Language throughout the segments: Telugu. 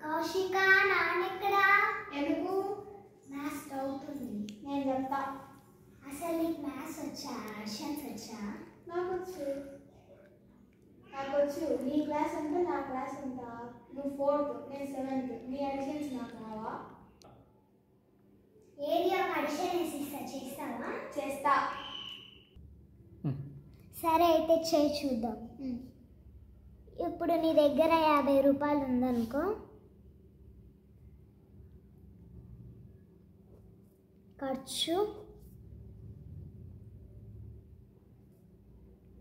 కౌశిక నాన్నెక్కడా? ఎందుకు? మ్యాథ్స్ డౌట్ ఉంది. నేను చెప్తా. అసలు నీకు మ్యాథ్స్ వచ్చా? అడిషన్స్ వచ్చా? నాకు వచ్చు. నీ క్లాస్ అంటే నా క్లాస్ ఎంత? నువ్వు 4th, నేను 7th. నీ అడిషన్స్ నాకు రావా? ఏది ఒక అడిషన్ వేసిస్తా, చేస్తావా? చేస్తా. సరే అయితే చేయి చూద్దాం. ఇప్పుడు నీ దగ్గర 50 రూపాయలు ఉందనుకో, ఖర్చు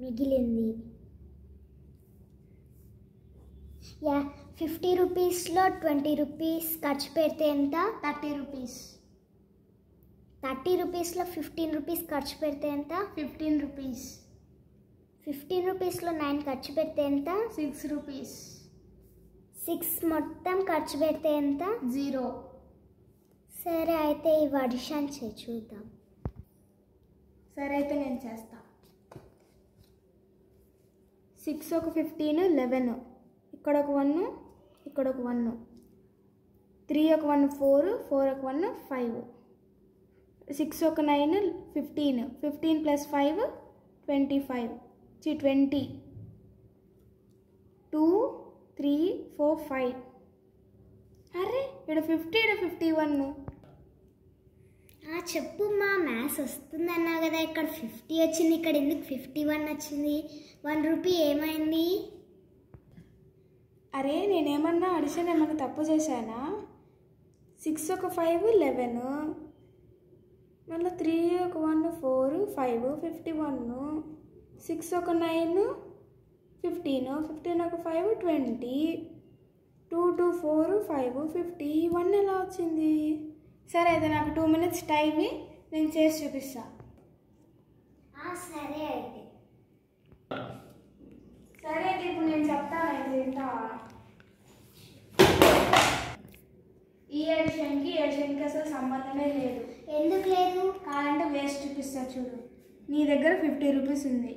మిగిలింది 50 రూపీస్లో 20 రూపీస్ ఖర్చు పెడితే ఎంత? 30 రూపీస్. 30 రూపీస్లో 15 రూపీస్ ఖర్చు పెడితే ఎంత? 15 రూపీస్. 15 రూపీస్లో 9 ఖర్చు పెడితే ఎంత? 6 రూపీస్. 6 మొత్తం ఖర్చు పెడితే ఎంత? 0. సరే అయితే ఇవి అడిషన్ చేయి చూద్దాం. సరే అయితే నేను చేస్తా. 6 ఒక 15, 11. ఇక్కడ ఒక 1, ఇక్కడ ఒక 1. 3 ఒక 1, 4, 4 ఒక 1, 5. 6 ఒక 9, 15. 15 + 5, 25. 20. 2, 3, 4, 5. అరే ఇక్కడ 50, ఇక్కడ 51. చెప్పు మా మ్యాథ్స్ వస్తుంది అన్నావు కదా, ఇక్కడ 50 వచ్చింది, ఇక్కడ ఎందుకు 51 వచ్చింది? 1 రూపీ ఏమైంది? అరే నేనేమన్నా అడిషన్ ఏమన్నా తప్పు చేశానా? 6 ఒక 5, 11. మళ్ళీ 3 ఒక 1, 4, 5, 51. 6 ఒక 9, 15. 15 ఒక 5, 20. 2, 2, 4, 5, 50. 1 ఎలా వచ్చింది? సరే అయితే నాకు 2 minutes టైం నేను చేసి చూపిస్తా. సరే అయితే ఇప్పుడు నేను చెప్తాను. అయితే ఈ ఎడిషన్కి అసలు సంబంధమే లేదు. ఎందుకు లేదు? కావాలంటే వేస్ట్ చూపిస్తా చూడు. నీ దగ్గర 50 రూపీస్ ఉంది,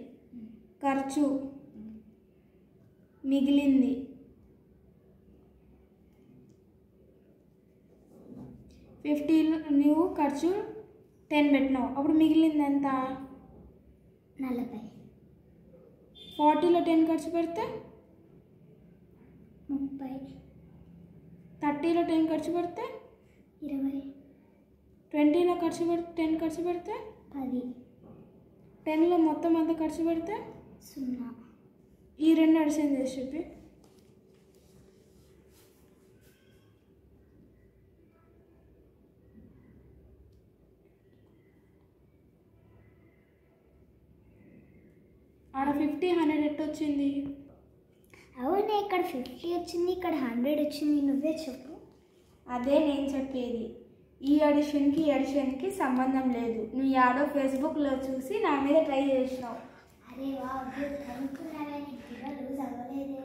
ఖర్చు మిగిలింది 50. నువ్వు ఖర్చు 10 పెట్టినావు, అప్పుడు మిగిలింది ఎంత? 40. 40లో 10 ఖర్చు పెడితే 30. 30లో 10 ఖర్చు పెడితే 20. 20లో 10 ఖర్చు పెడితే 10. 10లో మొత్తం అంతా ఖర్చు పెడితే 0. ఈ 2 అడిషన్ చేసి చెప్పి. ఆడ 50, 100 ఎట్టు వచ్చింది? అవునే, ఇక్కడ 50 వచ్చింది, ఇక్కడ 100 వచ్చింది. నువ్వే చెప్పు. అదే నేను చెప్పేది. ఈ అడిషన్కి సంబంధం లేదు. నువ్వు యాడో ఫేస్బుక్లో చూసి నా మీద ట్రై చేసినావు. అరే వా, కనుక్కున్నావే, నీకు లూజ్ అవ్వలేదు.